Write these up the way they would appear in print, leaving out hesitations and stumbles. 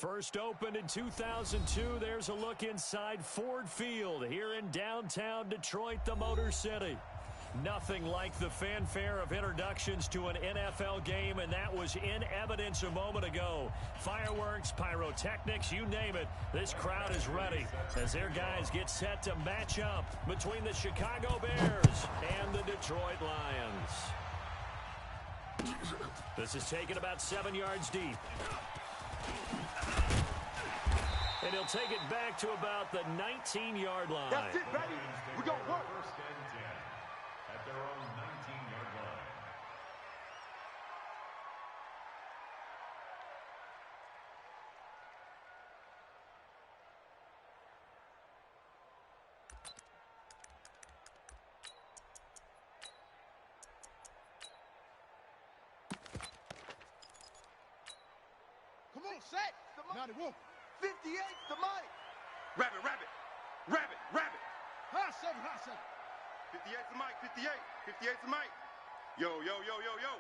First opened in 2002, there's a look inside Ford Field here in downtown Detroit, the Motor City. Nothing like the fanfare of introductions to an NFL game, and that was in evidence a moment ago. Fireworks, pyrotechnics, you name it. This crowd is ready as their guys get set to match up between the Chicago Bears and the Detroit Lions. This is taken about 7 yards deep. And he'll take it back to about the 19-yard line. That's it, baby. We're going to work. First and 10 at their own 19-yard line. Come on, set. Now they won't. 58's the mic. Rabbit, rabbit. Rabbit, rabbit. High seven, high seven. 58's the mic, 58. 58's the mic. Yo, yo, yo, yo, yo.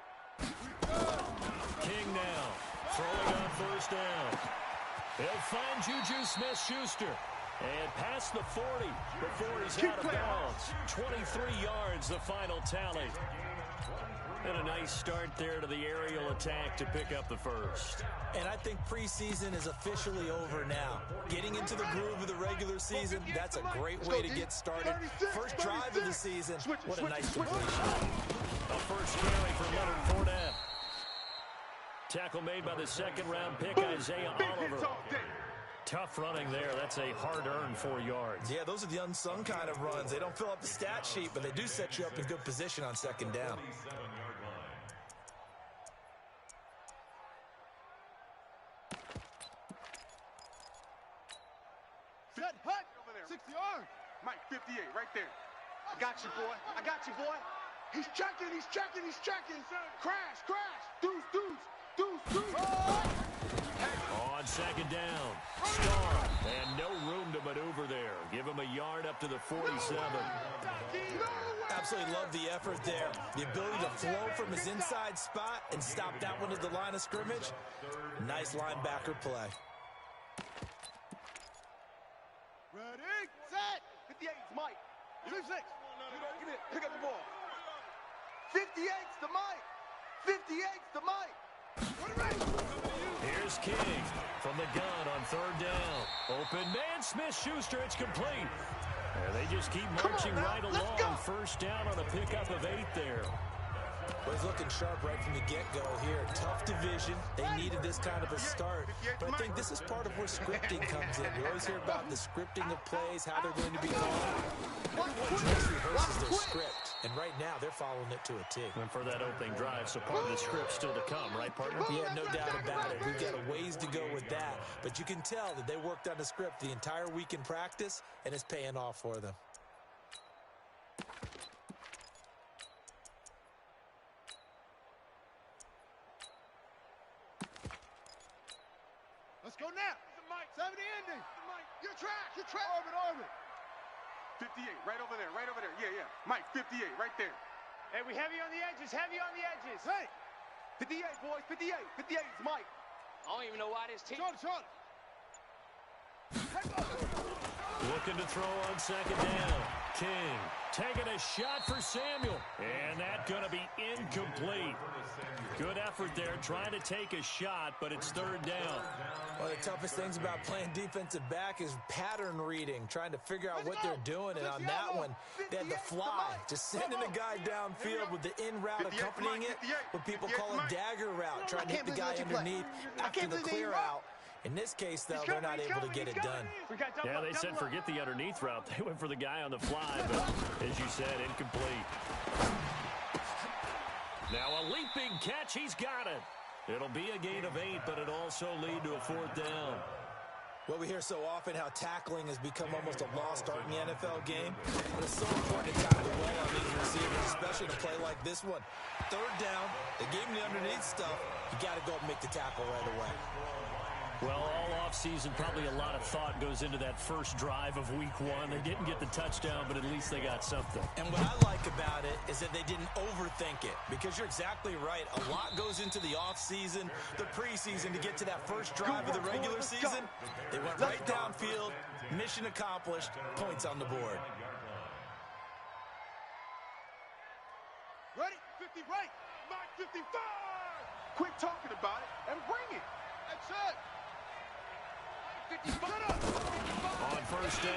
King now, throwing on first down. They'll find Juju Smith-Schuster. And past the 40 before he's out of bounds. 23 yards, the final tally. And a nice start there to the aerial attack to pick up the first. And I think preseason is officially over now. Getting into the groove of the regular season, that's a great way to get started. First drive of the season, what a nice completion. A first carry for Leonard Fournette. Tackle made by the second-round pick, Isaiah Oliver. Tough running there. That's a hard-earned 4 yards. Yeah, those are the unsung kind of runs. They don't fill up the stat sheet, but they do set you up in good position on second down. Set, hut. Over there. 60 yards. Mike, 58, right there. I got you, boy. I got you, boy. He's checking, he's checking, he's checking. Crash, crash. Deuce, deuce, deuce, deuce. On second down, Starr, and no room to maneuver there. Give him a yard up to the 47. Absolutely love the effort there. The ability to flow from his inside spot and stop that one at the line of scrimmage. Nice linebacker play. Ready, set. 58's Mike. 56. Give it. Pick up the ball. 58's the Mike. 58's the Mike. Here's King from the gun on third down. Open man, Smith-Schuster, it's complete. And they just keep marching right along. First down on a pickup of 8 there. Well, he's looking sharp right from the get-go here. Tough division. They needed this kind of a start. But I think this is part of where scripting comes in. You always hear about the scripting of plays, how they're going to be called. Everyone just rehearses their script. And right now, they're following it to a T. And for that opening drive, so part of the script still to come, right, partner? Yeah, no doubt about it. We've got a ways to go with that. But you can tell that they worked on the script the entire week in practice, and it's paying off for them. Let's go now. 70 ending. Your track. Your track. Orbit, orbit. 58, right over there, right over there. Yeah, yeah. Mike, 58, right there. Hey, we heavy on the edges, heavy on the edges. Hey, 58, boys, 58. 58 is Mike. I don't even know why this team... Short. Looking to throw on second down. King taking a shot for Samuel. And that's going to be incomplete. Good effort there trying to take a shot, but it's third down. One of the toughest things about playing defensive back is pattern reading, trying to figure out what they're doing. And on that one, they had to fly, just sending a guy downfield with the in route accompanying it, what people call a dagger route, trying to hit the guy underneath after the clear out. In this case, though, they're not able to get it done. Yeah, they said forget the underneath route. They went for the guy on the fly, but as you said, incomplete. Now a leaping catch. He's got it. It'll be a gain of 8, but it'll also lead to a fourth down. Well, we hear so often how tackling has become almost a lost art in the NFL game, but it's so important to tackle well on these receivers, especially in a play like this one. Third down, they gave him the underneath stuff. You got to go and make the tackle right away. Well, all offseason, probably a lot of thought goes into that first drive of week one. They didn't get the touchdown, but at least they got something. And what I like about it is that they didn't overthink it, because you're exactly right. A lot goes into the offseason, the preseason, to get to that first drive of the regular season. They went right downfield, mission accomplished, points on the board. Ready? 50 right. Mark 55. Quit talking about it and bring it. That's it. 55. On first down,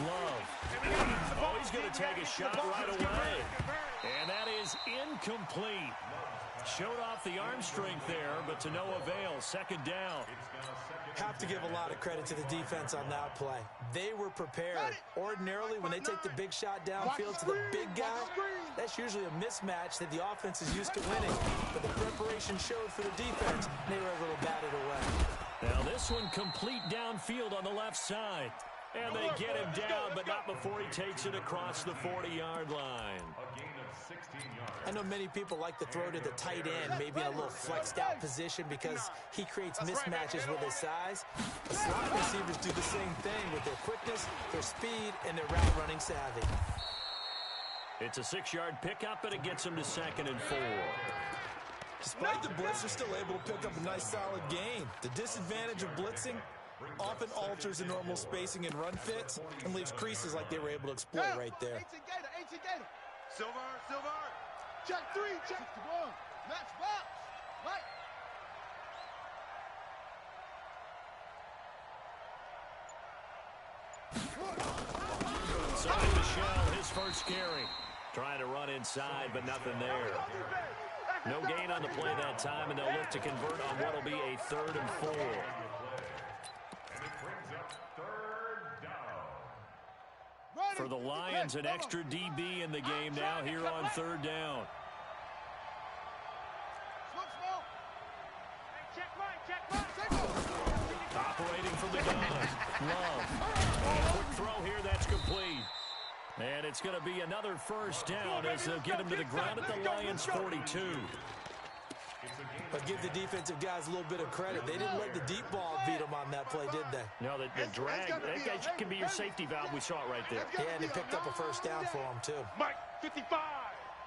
Love. Oh, he's going to take a shot right away. And that is incomplete. Showed off the arm strength there, but to no avail. Second down. Have to give a lot of credit to the defense on that play. They were prepared. Ordinarily, when they take the big shot downfield to the big guy, that's usually a mismatch that the offense is used to winning. But the preparation showed for the defense, and they were able to bat it away. Now this one complete downfield on the left side. And they get him down, but not before he takes it across the 40-yard line. I know many people like to throw to the tight end, maybe in a little flexed out position, because he creates mismatches with his size. The slot receivers do the same thing with their quickness, their speed, and their route running savvy. It's a 6-yard pickup, and it gets him to 2nd and 4. Despite the blitz, they're still able to pick up a nice solid gain. The disadvantage of blitzing often alters the normal spacing and run fits and leaves creases like they were able to exploit right there. Silver. Check 3, check 1. Match box. Right. Sonny Michel, his first carry. Trying to run inside, but nothing there. No gain on the play that time, and they'll look to convert on what will be a 3rd and 4. For the Lions, an extra DB in the game now here on 3rd down. Operating from the gun. Love. And a quick throw here, that's complete. And it's going to be another first down as they'll get him to the ground at the Lions' 42. But give the defensive guys a little bit of credit. They didn't let the deep ball beat them on that play, did they? No, the drag, that guy can be your safety valve. We saw it right there. Yeah, and they picked up a first down for him, too. Mike, 55.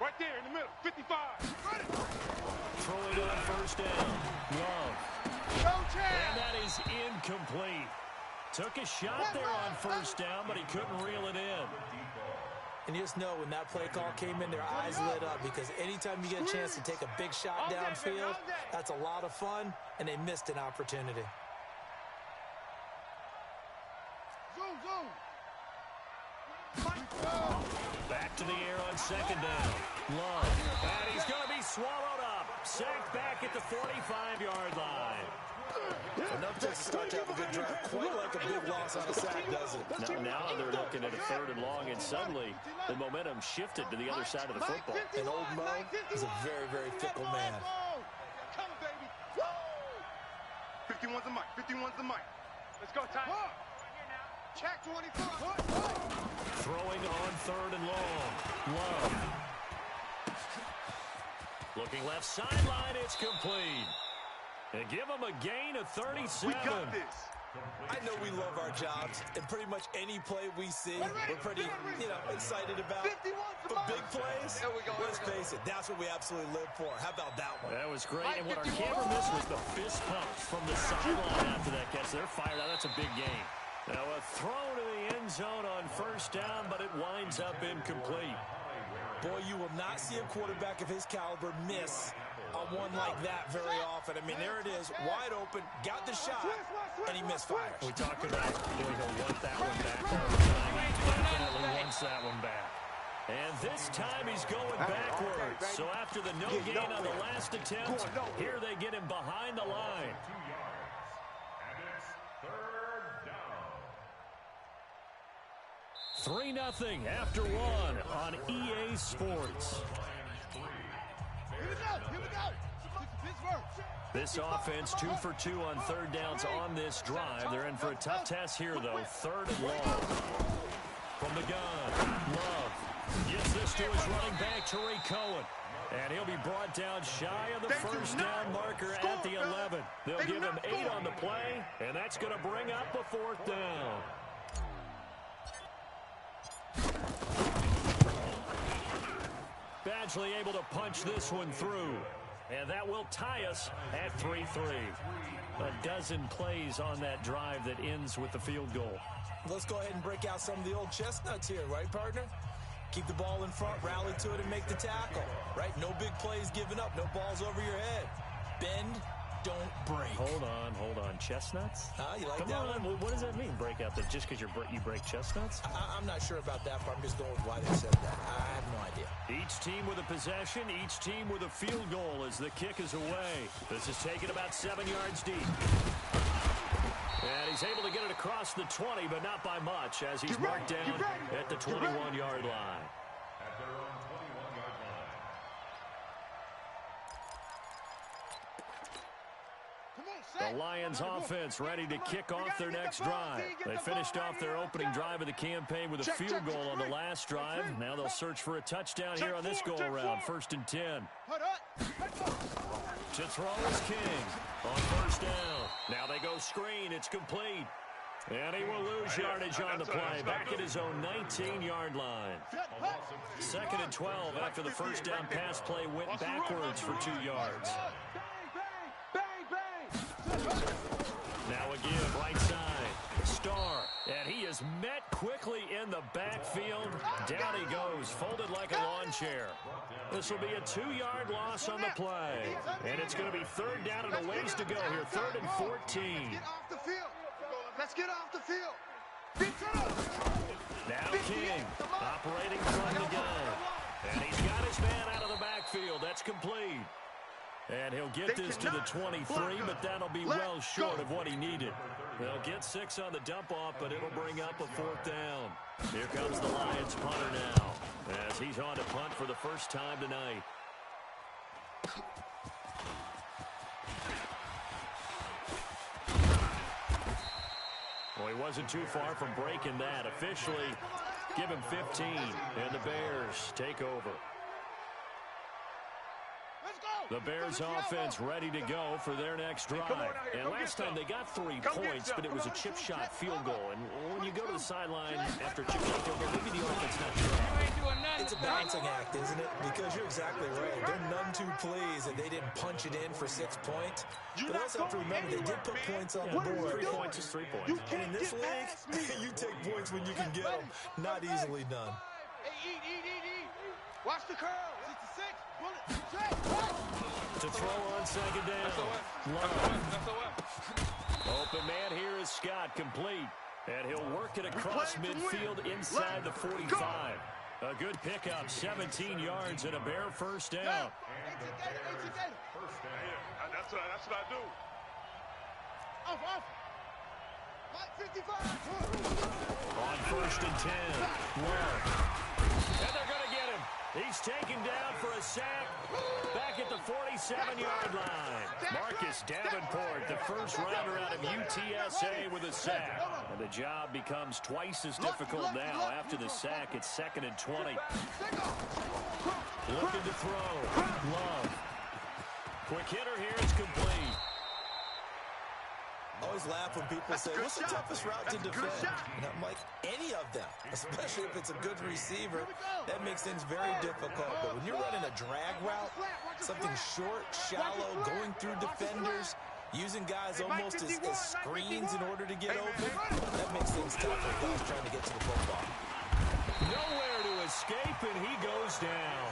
Right there in the middle, 55. Throwing on first down. Love. And that is incomplete. Took a shot there on first down, but he couldn't reel it in. And you just know when that play call came in, their eyes lit up, because anytime you get a chance to take a big shot downfield, that's a lot of fun, and they missed an opportunity. Back to the air on 2nd down. Love. And he's going to be swallowed up. Sacked back at the 45-yard line. Enough to start to have a good drive. Quite like a big loss on a sack, does it? Now they're looking at a 3rd and long, and suddenly the momentum shifted to the other side of the football. And old Mo is a very, very fickle man. 51's the mic. 51's the mic. Let's go, Ty. Check 24. Throwing on 3rd and long. Love. Looking left sideline, it's complete. And give them a gain of 37. We got this. I know we love our jobs, and pretty much any play we see, we're pretty, excited about. But big plays, let's face it, that's what we absolutely live for. How about that one? That was great, and what our camera missed was the fist pumps from the sideline after that catch. They're fired out. That's a big gain. Now a throw to the end zone on first down, but it winds up incomplete. Boy, you will not see a quarterback of his caliber miss on one like that very often. I mean, there it is, wide open, got the shot, and he misfires. We talked about he'll want that one back. He definitely wants that one back. And this time he's going backwards. So after the no gain on the last attempt, here they get him behind the line. 3-0 after one on EA Sports. Here we go. This offense 2 for 2 on 3rd downs on this drive. They're in for a tough test here, though. 3rd and long. From the gun, Love gives this to to his running back, Tariq Cohen. And he'll be brought down shy of the first down marker at the 11. They'll give him 8 on the play, and that's going to bring up a 4th down. Badgley able to punch this one through. And that will tie us at 3-3. A dozen plays on that drive that ends with the field goal. Let's go ahead and break out some of the old chestnuts here, right, partner? Keep the ball in front, rally to it, and make the tackle, right? No big plays given up, no balls over your head. Bend, don't break. Hold on. Chestnuts? You like Come that on, one? what does that mean, break out? That just because you break chestnuts? I'm not sure about that, but I'm just going with why they said that. I have no idea. Each team with a possession, each team with a field goal as the kick is away. This is taken about 7 yards deep. And he's able to get it across the 20, but not by much, as he's marked down at the 21-yard line. At their own 21-yard line. The Lions offense ready to kick off their next drive. They finished off their opening drive of the campaign with a field goal on the last drive. Now they'll search for a touchdown here on this go-around, 1st and 10. To throw is King on 1st down. Now they go screen. It's complete. And he will lose yardage on the play, back at his own 19-yard line. 2nd and 12 after the first down pass play went backwards for 2 yards. Now again, right side, Starr, and he is met quickly in the backfield. Down he goes, folded like a lawn chair. This will be a 2-yard loss on the play, and it's going to be 3rd down and a ways to go here, 3rd and 14. Get off the field. Let's get off the field. Now King, operating from the gun, and he's got his man out of the backfield. That's complete. And he'll get this to the 23, but that'll be well short of what he needed. They'll get 6 on the dump-off, but it'll bring up a 4th down. Here comes the Lions punter now, as he's on to punt for the first time tonight. Well, he wasn't too far from breaking that. Officially, give him 15, and the Bears take over. The Bears offense ready to go for their next drive. And last time they got 3 points, but it was a chip shot field goal. And when you go to the sideline after a chip shot field goal, maybe the offense not sure. It's a balancing act, isn't it? Because you're exactly right. They're none too pleased that they didn't punch it in for 6 points. But also have to remember they did put points on the board. 3 points is 3 points. And in this league, you take points when you can get them. Not easily done. Hey, eat. Watch the curl. 66. To throw on 2nd down. Open man here is Scott, complete. And he'll work it across midfield inside the 45. A good pickup, 17 yards and a Bear first down. That's what I do. Off. 55. On 1st and 10. Love. And they're going to get him. He's taken down for a sack back at the 47-yard line. Marcus Davenport, the first rounder out of UTSA with a sack. And the job becomes twice as difficult now. After the sack, it's 2nd and 20. Looking to throw. Love. Quick hitter here is complete. Always laugh when people say, what's the toughest route to defend? And I'm like, any of them, especially if it's a good receiver. That makes things very difficult. But when you're running a drag route, something short, shallow, going through defenders, using guys almost as screens in order to get open, that makes things tough for guys trying to get to the football. Nowhere to escape, and he goes down.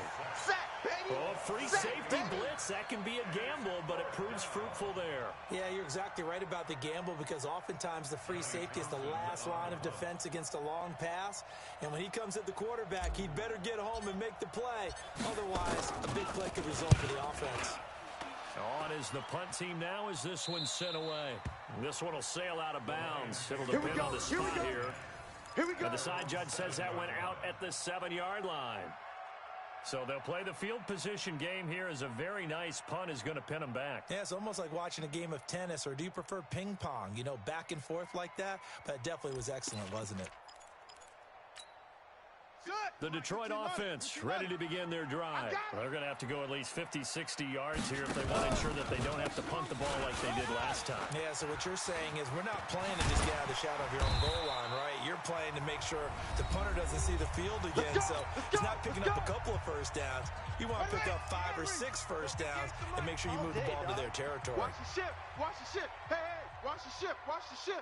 Oh, free safety blitz. That can be a gamble, but it proves fruitful there. Yeah, you're exactly right about the gamble because oftentimes the free safety is the last line of defense against a long pass. And when he comes at the quarterback, he'd better get home and make the play. Otherwise, a big play could result for the offense. On is the punt team now as this one's sent away. This one will sail out of bounds. It'll depend on the spot here. And the side judge says that went out at the 7-yard line. So they'll play the field position game here as a very nice punt is going to pin them back. Yeah, it's almost like watching a game of tennis, or do you prefer ping pong? You know, back and forth like that? But it definitely was excellent, wasn't it? Good. The Detroit offense ready to begin their drive. They're going to have to go at least 50, 60 yards here if they want to ensure that they don't have to punt the ball like they did last time. Yeah, so what you're saying is we're not playing to just get out of the shadow of your own goal line, right? You're playing to make sure the punter doesn't see the field again, so he's not picking up a couple of first downs. You want to pick up 5 or 6 first downs and make sure you move the ball to their territory. Watch the ship. Watch the ship. Hey, hey, watch the ship. Watch the ship.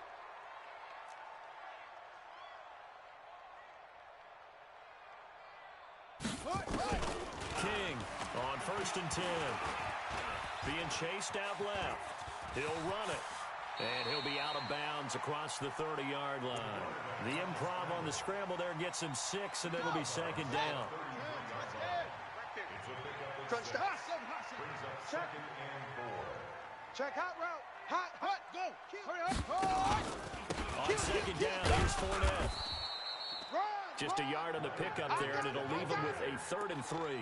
King on 1st and 10. Being chased out left. He'll run it. And he'll be out of bounds across the 30-yard line. The improv on the scramble there gets him 6, and it'll be 2nd down. Crunch the hot. Check. Check hot route. Hot. Go. Hurry up. On 2nd down, here's Fournette. Just a yard on the pickup there, and it'll leave him with a 3rd and 3.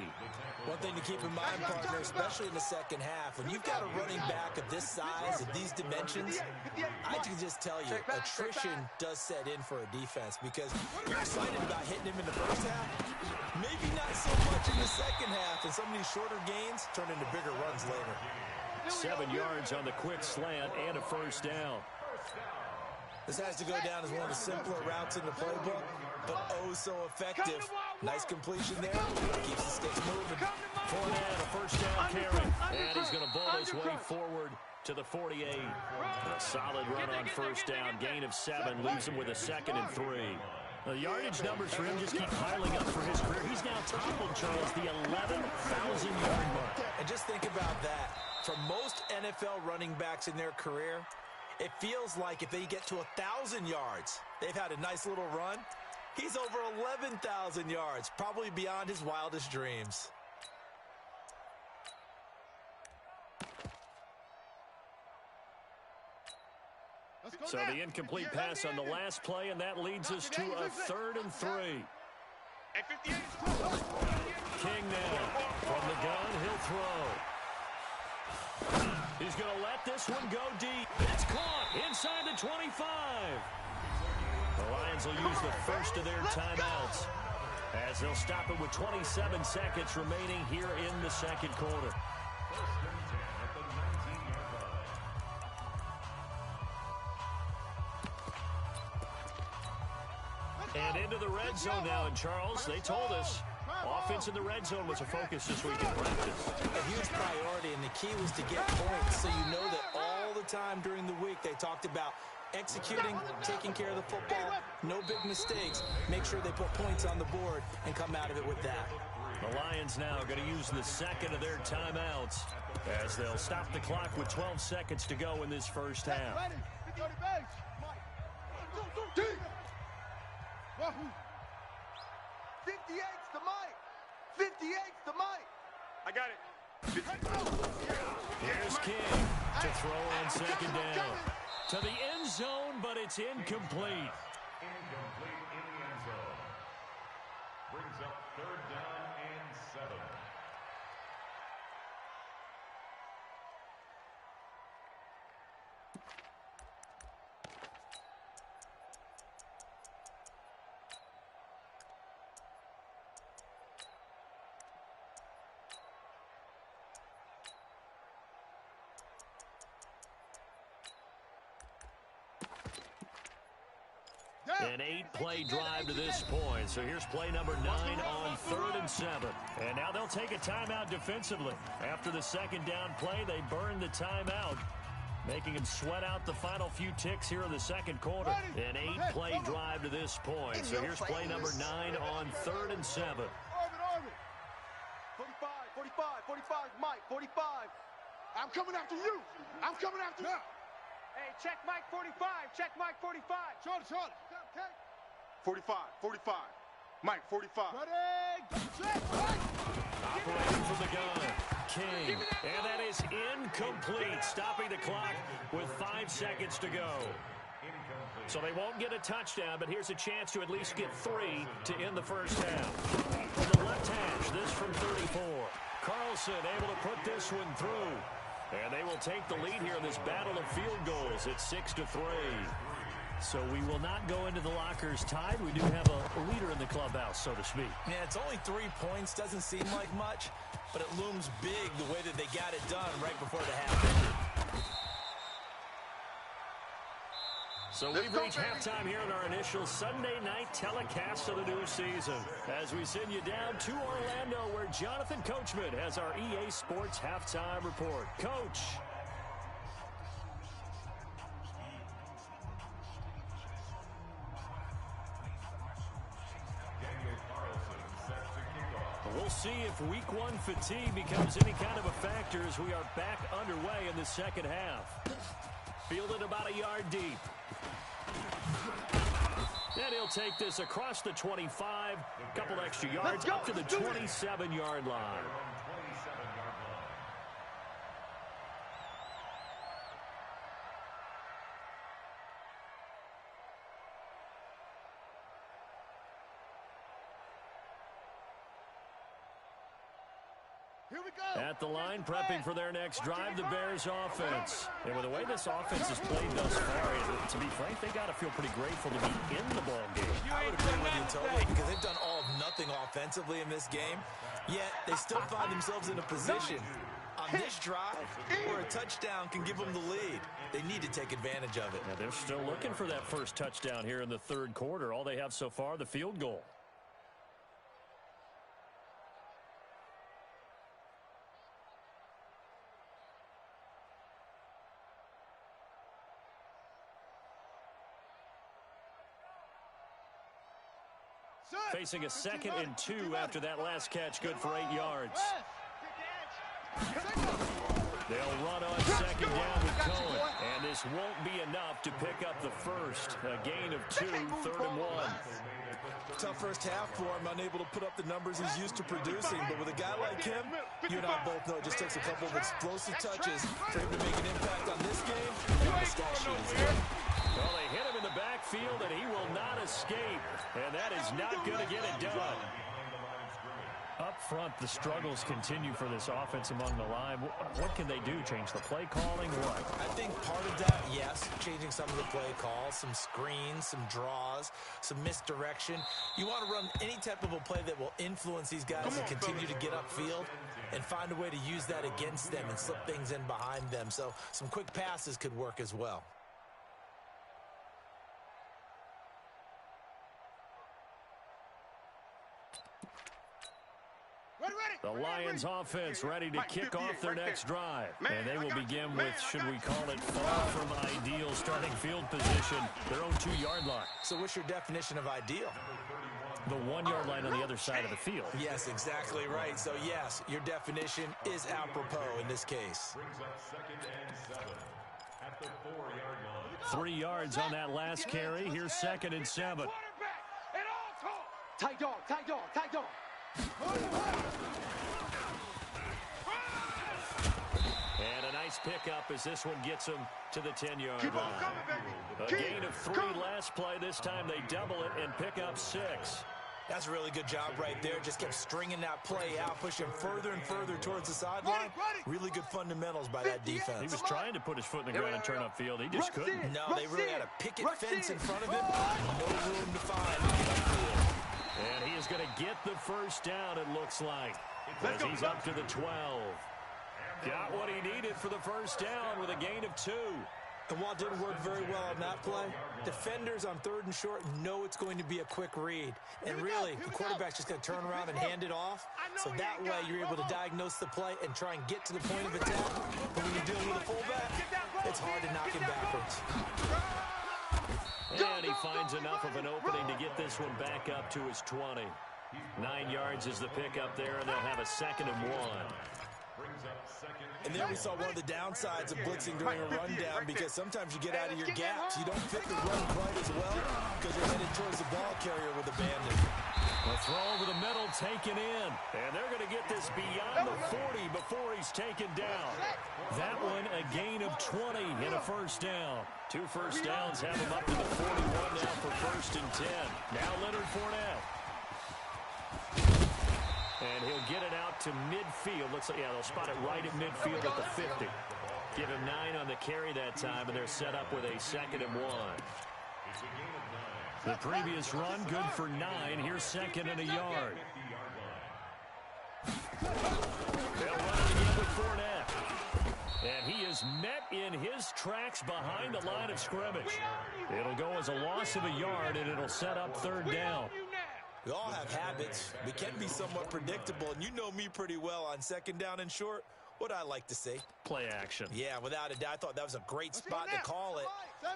One thing to keep in mind, partner, especially in the second half, when you've got a running back of this size, of these dimensions, I can just tell you, attrition does set in for a defense because you're excited about hitting him in the first half, maybe not so much in the second half, and some of these shorter gains turn into bigger runs later. 7 yards on the quick slant and a 1st down. This has to go down as one of the simpler routes in the playbook, but oh so effective. Nice completion there. Keeps the sticks moving. Fournette, a 1st down carry. And he's going to bowl his way forward to the 48. A solid run on 1st down. Gain of 7 leaves him with a 2nd and 3. The yardage numbers for him just keep piling up for his career. He's now toppled, Charles, the 11,000-yard mark. And just think about that. For most NFL running backs in their career, it feels like if they get to 1,000 yards, they've had a nice little run. He's over 11,000 yards, probably beyond his wildest dreams. So the incomplete pass on the last play, and that leads us to a 3rd and 3. King now from the gun, he'll throw. He's going to let this one go deep. It's caught inside the 25. The Lions will use the first of their timeouts as they'll stop it with 27 seconds remaining here in the second quarter. And into the red zone now, and Charles, they told us offense in the red zone was a focus this week in practice. A huge priority, and the key was to get points, so you know that all the time during the week they talked about executing, taking care of the football, no big mistakes, make sure they put points on the board and come out of it with that. The Lions now are going to use the second of their timeouts as they'll stop the clock with 12 seconds to go in this first half. 58's the mic. 58's the mic. I got it. Here's King to throw on 2nd down. To the end zone, but it's incomplete. Incomplete in the end zone. Brings up 3rd down and 7. An 8-play drive to this point. So here's play number 9 on 3rd and 7. And now they'll take a timeout defensively. After the 2nd down play, they burn the timeout, making them sweat out the final few ticks here in the second quarter. An 8-play drive to this point. So here's play number 9 on 3rd and 7. 45, 45, Mike, 45. I'm coming after you. I'm coming after you. Hey, check Mike 45. Check Mike 45. Short. 45. Mike, 45. Ready? Check. Operating from the gun, King. And that is incomplete, stopping the clock with 5 seconds to go. So they won't get a touchdown, but here's a chance to at least get 3 to end the first half. From the left hash, this from 34. Carlson able to put this one through. And they will take the lead here in this battle of field goals at 6-3. So we will not go into the lockers tied. We do have a leader in the clubhouse, so to speak. Yeah, it's only 3 points. Doesn't seem like much, but it looms big the way that they got it done right before the half ended. So we've reached halftime here in our initial Sunday night telecast of the new season as we send you down to Orlando where Jonathan Coachman has our EA Sports halftime report. Coach. We'll see if week one fatigue becomes any kind of a factor as we are back underway in the second half. Fielded about a yard deep. And he'll take this across the 25, a couple extra yards up to the 27-yard line. At the line, prepping for their next drive, the Bears offense. And with the way this offense has played thus far, to be frank, they got to feel pretty grateful to be in the ball game. I would agree with you totally because they've done all of nothing offensively in this game, yet they still find themselves in a position on this drive where a touchdown can give them the lead. They need to take advantage of it. Now, they're still looking for that first touchdown here in the third quarter. All they have so far, the field goal. Facing a 2nd and 2 after that last catch, good for 8 yards. They'll run on 2nd down with Cohen, and this won't be enough to pick up the first. A gain of 2, 3rd and 1. Tough first half for him, unable to put up the numbers he's used to producing, but with a guy like him, you and I both know it just takes a couple of explosive touches for him to make an impact on this game and on the stat sheet as well. Well, they hit him in the backfield, and he will not escape. And that is not going to get it done. Up front, the struggles continue for this offense among the line. What can they do? Change the play calling? What? I think part of that, yes, changing some of the play calls, some screens, some draws, some misdirection. You want to run any type of a play that will influence these guys and continue to get upfield and find a way to use that against them and slip things in behind them. So some quick passes could work as well. The Lions offense ready to kick off their next drive. And they will begin with, should we call it, far from ideal starting field position, their own 2-yard line. So what's your definition of ideal? The 1-yard line on the other side of the field. Yes, exactly right. So, yes, your definition is apropos in this case. 3 yards on that last carry. Here's 2nd and 7. Tight dog, tight dog, tight dog. And a nice pickup as this one gets him to the 10-yard line. A gain of 3 last play. This time they double it and pick up 6. That's a really good job right there. Just kept stringing that play out, pushing further and further towards the sideline. Really good fundamentals by that defense. He was trying to put his foot in the ground and turn upfield. He just couldn't. No, they really had a picket fence in front of him. No room to find upfield. And he is going to get the first down, it looks like, as he's up to the 12. Got what he needed for the first down with a gain of 2. And while it didn't work very well on that play, defenders on 3rd and short know it's going to be a quick read. And really, the quarterback's just going to turn around and hand it off. So that way, you're able to diagnose the play and try and get to the point of attack. But when you're dealing with a fullback, it's hard to knock him backwards. And he finds enough of an opening to get this one back up to his 20. 9 yards is the pickup there, and they'll have a 2nd and 1. And there we saw one of the downsides of blitzing during a rundown because sometimes you get out of your gaps. You don't fit the run quite as well because you're headed towards the ball carrier with abandon. The throw over the middle taken in. And they're going to get this beyond the 40 before he's taken down. That one a gain of 20 and a first down. 2 first downs have him up to the 41 now for 1st and 10. Now Leonard Fournette. And he'll get it out to midfield. Looks like, yeah, they'll spot it right at midfield at the 50. Give him 9 on the carry that time, and they're set up with a 2nd and 1. It's a gain of 9. The previous run, good for 9. Here's second and a yard. 50-yard line. They'll run it again with Fournette. And he is met in his tracks behind the line of scrimmage. It'll go as a loss of a yard, and it'll set up third down. We all have habits. We can be somewhat predictable, and you know me pretty well on second down and short. What I like to say? Play action. Yeah, without a doubt, I thought that was a great spot to call it.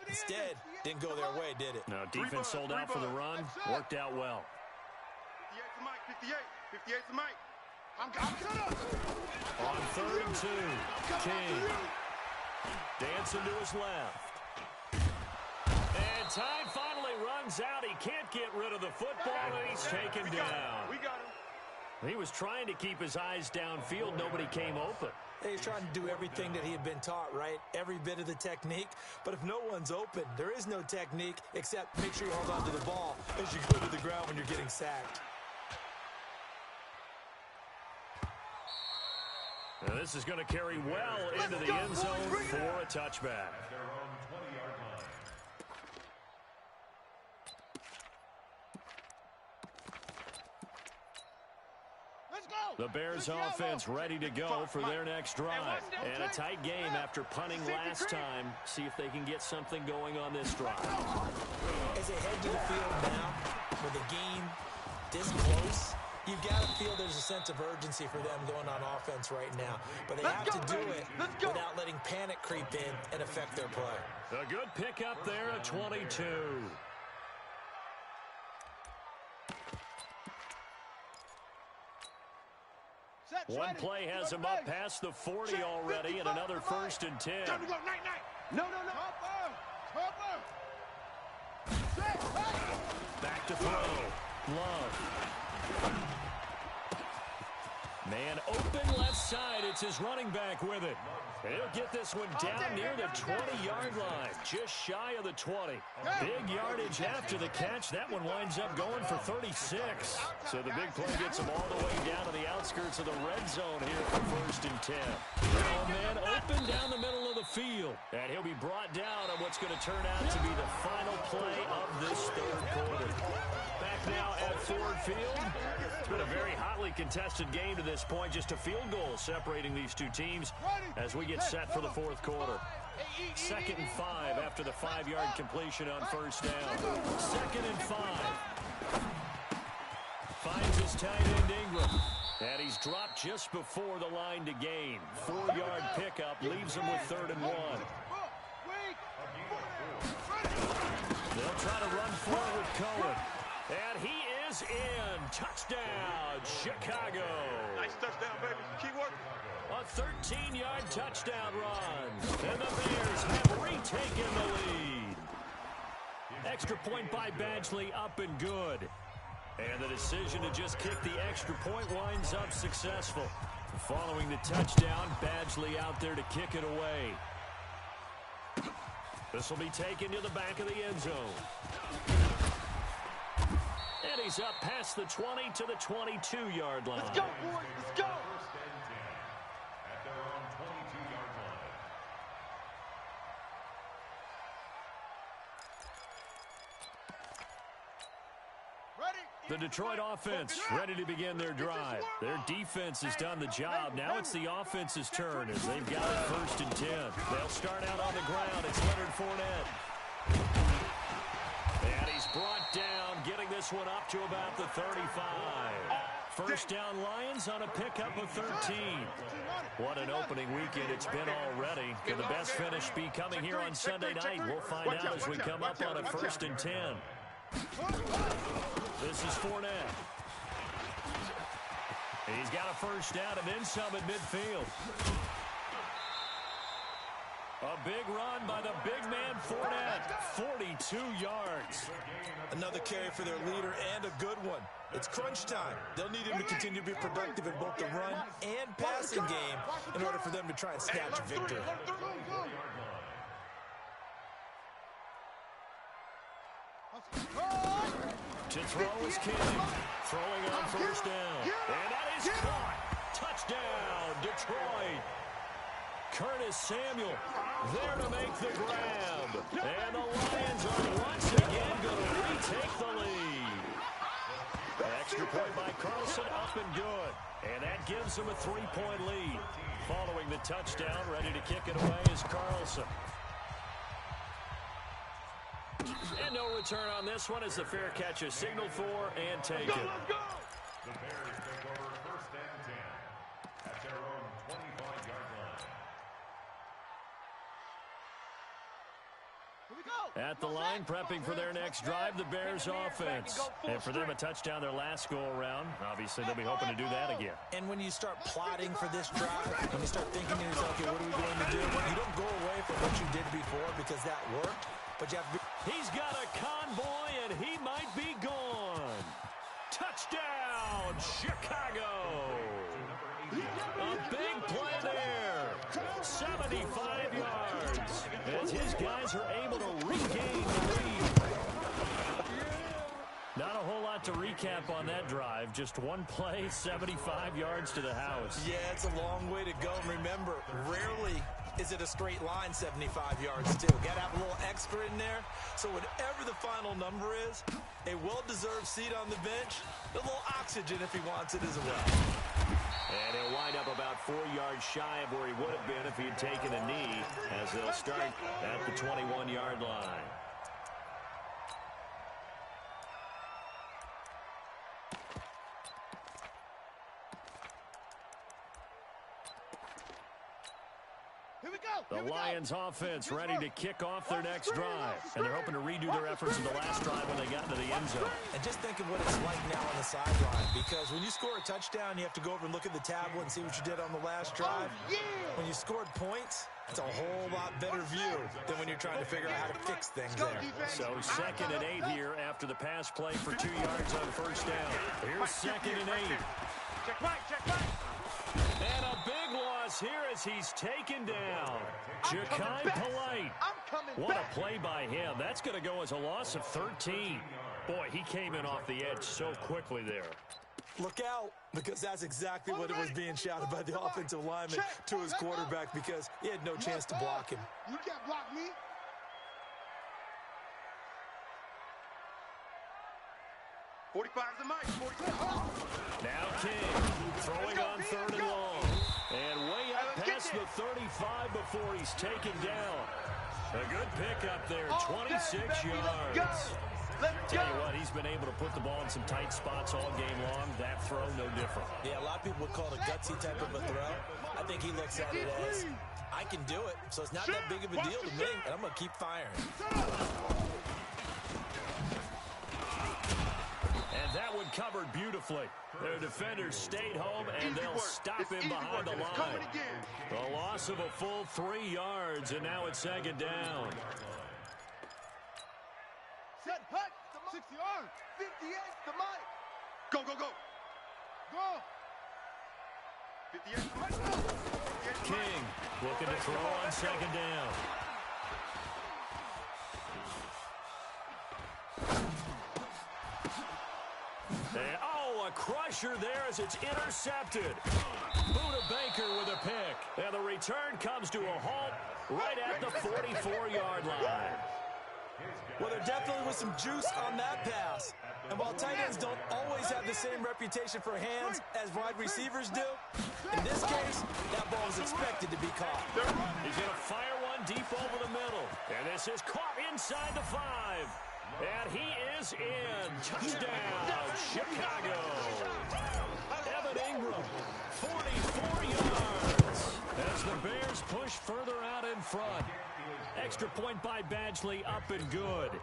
Instead, didn't go their way, did it? No, defense sold out for the run. Worked out well. 58 to Mike, 58. 58 to Mike. I'm On third and 2, King. Dancing to his left. And time finally runs out. He can't get rid of the football, and he's taken down. We got him. He was trying to keep his eyes downfield. Nobody came open. He's trying to do everything that he had been taught, right? Every bit of the technique. But if no one's open, there is no technique except make sure you hold on to the ball as you go to the ground when you're getting sacked. Now this is going to carry well into the end zone for a touchback. At their own 20-yard line. Let's go. The Bears offense ready to go for their next drive. And a tight game after punting last time. See if they can get something going on this drive. As they head to the field now, with the game this close, you've got to feel there's a sense of urgency for them going on offense right now. But they have to do it without letting panic creep in and affect their play. A good pickup there at 22. One play has him up past the 40 already, and another 1st and 10. No. Back to throw. Love. Man open left side. It's his running back with it. And he'll get this one down near the 20-yard line, just shy of the 20. Big yardage after the catch. That one winds up going for 36. So the big play gets him all the way down to the outskirts of the red zone here for 1st and 10. Oh, man, open down the middle of the field. And he'll be brought down on what's going to turn out to be the final play of this third quarter. Back now at Ford Field. It's been a very hotly contested game to this point. Just a field goal separating these two teams as we get set for the fourth quarter. 2nd and 5 after the 5-yard completion on 1st down. 2nd and 5. Finds his tight end Ingram. And he's dropped just before the line to gain. 4-yard pickup leaves him with 3rd and 1. They'll try to run forward with Cohen. And he is in. Touchdown, Chicago. Nice touchdown, baby. Keep working. A 13-yard touchdown run. And the Bears have retaken the lead. Extra point by Badgley, up and good. And the decision to just kick the extra point winds up successful. Following the touchdown, Badgley out there to kick it away. This will be taken to the back of the end zone. And he's up past the 20 to the 22-yard line. Let's go, boys. Let's go. 1st and 10. At their own 22-yard line. The Detroit offense ready to begin their drive. Their defense has done the job. Now it's the offense's turn as they've got it 1st and 10. They'll start out on the ground. It's Leonard Fournette. And he's brought down, getting this one up to about the 35. 1st down Lions on a pickup of 13. What an opening weekend it's been already. Could the best finish be coming here on Sunday night? We'll find out as we come up on a 1st and 10. This is Fournette. He's got a 1st down and then some at midfield. A big run by the big man Fournette. 42 yards. Another carry for their leader and a good one. It's crunch time. They'll need him to continue to be productive in both the run and passing game in order for them to try and snatch a victory. To throw is King. Throwing on 1st down. And that is caught. Touchdown, Detroit. Curtis Samuel there to make the grab. And the Lions are once again going to retake the lead. Extra point by Carlson, up and good. And that gives them a 3-point lead. Following the touchdown, ready to kick it away is Carlson. And no return on this one as the fair catch is signaled for and taken. Let's go! The Bears take over 1st and 10 at their own 25-yard line. Here we go. At the line, prepping for their next drive, the Bears offense. And for them, a touchdown their last go-around. Obviously, they'll be hoping to do that again. And when you start plotting for this drive, when you start thinking to yourself, okay, what are we going to do? You don't go away from what you did before because that worked. But you have to be. He's got a convoy, and he might be gone. Touchdown, Chicago. A big play there. 75 yards. As his guys are able to regain the lead. Not a whole lot to recap on that drive. Just one play, 75 yards to the house. Yeah, it's a long way to go. And remember, rarely is it a straight line 75 yards, too. Got to have a little extra in there. So whatever the final number is, a well-deserved seat on the bench, a little oxygen if he wants it as well. And he'll wind up about 4 yards shy of where he would have been if he had taken a knee, as they'll start at the 21-yard line. The Lions offense ready to kick off their next drive. And they're hoping to redo their efforts in the last drive when they got into the end zone. And just think of what it's like now on the sideline. Because when you score a touchdown, you have to go over and look at the tablet and see what you did on the last drive. When you scored points, it's a whole lot better view than when you're trying to figure out how to fix things there. So 2nd and 8 here after the pass play for 2 yards on 1st down. Here's 2nd and 8. Check right, check right. And a big loss here as he's taken down. Ja'Kai Polite. What a play by him. That's going to go as a loss of 13. Boy, he came in off the edge so quickly there. Look out, because that's exactly what it was being shouted by the offensive lineman to his quarterback, because he had no chance to block him. You can't block me. '45's the mic. Now King throwing on 3rd and long. And way up past the 35 before he's taken down. A good pickup there, 26 yards. Tell you what, he's been able to put the ball in some tight spots all game long. That throw, no different. Yeah, a lot of people would call it a gutsy type of a throw. I think he looks at it as, I can do it, so it's not that big of a deal to me, and I'm going to keep firing. And that one covered beautifully. Their defenders stayed home, and they'll stop him behind the line. A loss of a full 3 yards, and now it's 2nd down. Set, hut, 60 yards. 58, the mic. Go, go, go. Go. 58, the mic. King looking to throw on 2nd down. A crusher there as it's intercepted. Buda Baker with a pick. And the return comes to a halt right at the 44-yard line. Well, there definitely was some juice on that pass. And while tight ends don't always have the same reputation for hands as wide receivers do, in this case, that ball was expected to be caught. He's going to fire one deep over the middle. And this is caught inside the 5. And he is in. Touchdown, Chicago. Evan Ingram, 44 yards. As the Bears push further out in front. Extra point by Badgley, up and good.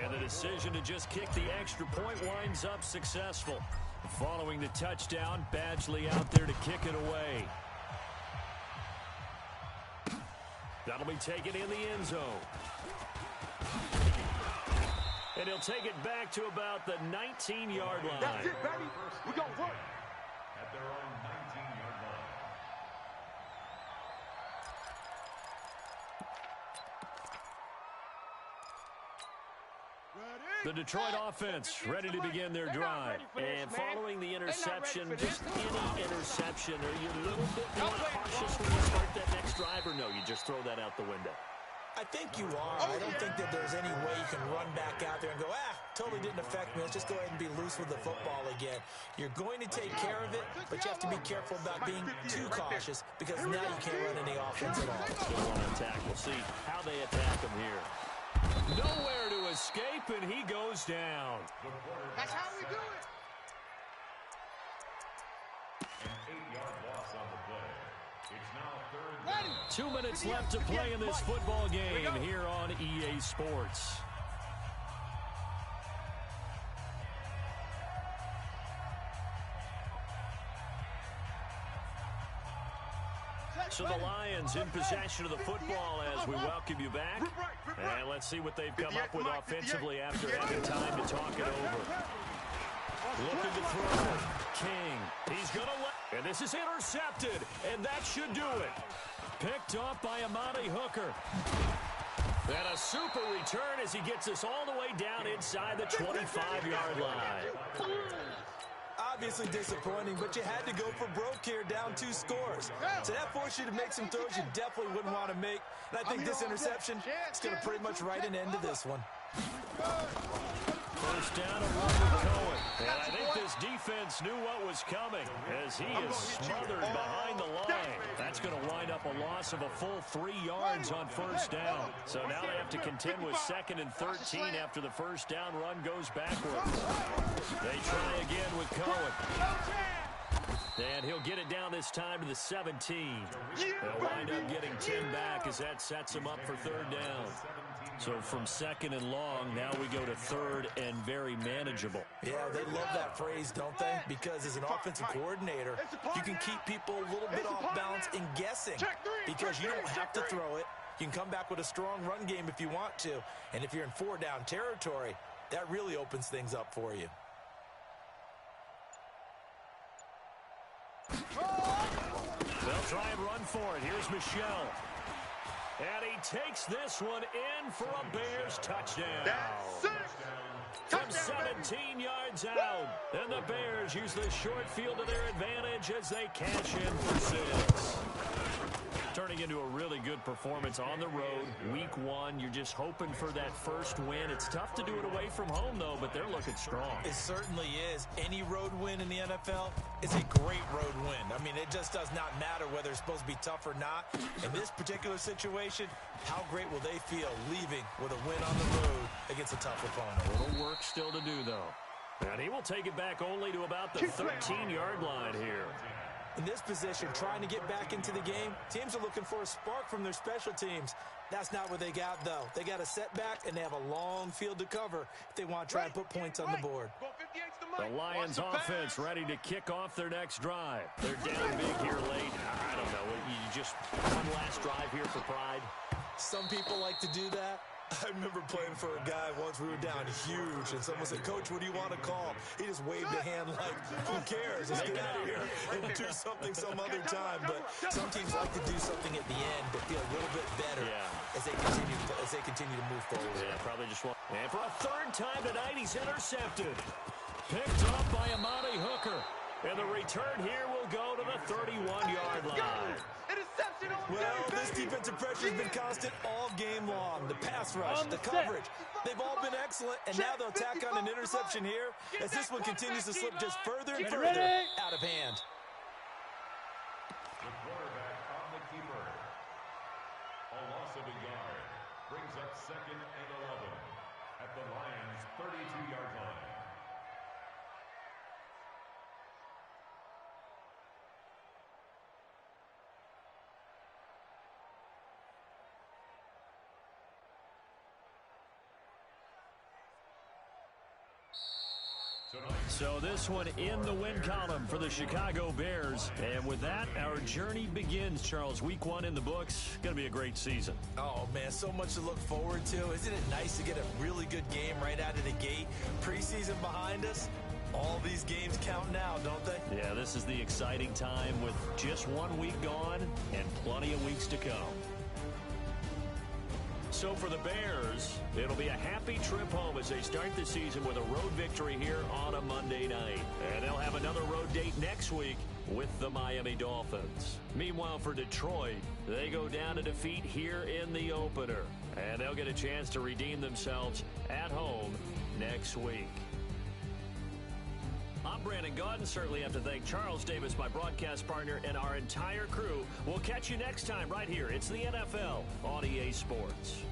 And the decision to just kick the extra point winds up successful. Following the touchdown, Badgley out there to kick it away. That'll be taken in the end zone. And he'll take it back to about the 19-yard line. That's it, baby. We gonna work. At their own 19-yard line. The Detroit offense ready to begin their drive. And following the interception, just any interception, are you a little bit more cautious when you start that next drive, or no, you just throw that out the window? I think you are. I don't think that there's any way you can run back out there and go, totally didn't affect me. Let's just go ahead and be loose with the football again. You're going to take care of it, but you have to be careful about being too cautious because now you can't run any offense at all. Still on attack. We'll see how they attack him here. Nowhere to escape, and he goes down. That's how we do it. An 8-yard loss on the play. It's now third down. 2 minutes left to play in this football game here on EA Sports. So the Lions in possession of the football as we welcome you back. And let's see what they've come up with offensively after having time to talk it over. Looking to throw. King. He's going to let. And this is intercepted. And that should do it. Picked off by Amani Hooker. And a super return as he gets us all the way down inside the 25-yard line. Obviously disappointing, but you had to go for broke here, down 2 scores. So that forced you to make some throws you definitely wouldn't want to make. And I think this interception is going to pretty much write an end to this one. First down and one with Cohen. And I think this defense knew what was coming as he is smothered behind the line. That's going to wind up a loss of a full 3 yards on first down. So now they have to contend with 2nd and 13 after the first down run goes backwards. They try again with Cohen. And he'll get it down this time to the 17. They'll wind up getting 10 back as that sets him up for 3rd down. So from 2nd and long, now we go to 3rd and very manageable. Yeah, they love that phrase, don't they? Because as an offensive coordinator, you can keep people a little bit off balance and guessing because you don't have to throw it. You can come back with a strong run game if you want to. And if you're in 4-down territory, that really opens things up for you. They'll try and run for it. Here's Michelle. And he takes this one in for a Bears touchdown. From 17 yards out. And the Bears use the short field to their advantage as they cash in for 6. Turning into a really good performance on the road. Week 1, you're just hoping for that first win. It's tough to do it away from home, though, but they're looking strong. It certainly is. Any road win in the NFL is a great road win. I mean, it just does not matter whether it's supposed to be tough or not. In this particular situation, how great will they feel leaving with a win on the road against a tough opponent? A little work still to do, though. And he will take it back only to about the 13-yard line here. In this position, trying to get back into the game, teams are looking for a spark from their special teams. That's not what they got, though. They got a setback, and they have a long field to cover if they want to try and put points on the board. The Lions offense ready to kick off their next drive. They're down big here late. I don't know. You just one last drive here for pride. Some people like to do that. I remember playing for a guy once. We were down huge, and someone said, "Coach, what do you want to call?" He just waved a hand like, "Who cares? Let's get out of here and do something some other time." But some teams like to do something at the end, but feel a little bit better as they continue to move forward. Yeah, probably just want. And for a 3rd time tonight, he's intercepted. Picked up by Amani Hooker. And the return here will go to the 31-yard line. Well, this defensive pressure has been constant all game long. The pass rush, the coverage, they've all been excellent, and now they'll tack on an interception here as this one continues to slip just further and further out of hand. The quarterback on the keeper. A loss of a yard brings up 2nd and 11 at the Lions' 32-yard line. So this one in the win column for the Chicago Bears. And with that, our journey begins, Charles. Week 1 in the books. Going to be a great season. Oh, man, so much to look forward to. Isn't it nice to get a really good game right out of the gate? Preseason behind us. All these games count now, don't they? Yeah, this is the exciting time with just 1 week gone and plenty of weeks to come. So for the Bears, it'll be a happy trip home as they start the season with a road victory here on a Monday night. And they'll have another road date next week with the Miami Dolphins. Meanwhile, for Detroit, they go down to defeat here in the opener. And they'll get a chance to redeem themselves at home next week. I'm Brandon Gaudin. Certainly have to thank Charles Davis, my broadcast partner, and our entire crew. We'll catch you next time right here. It's the NFL on EA Sports.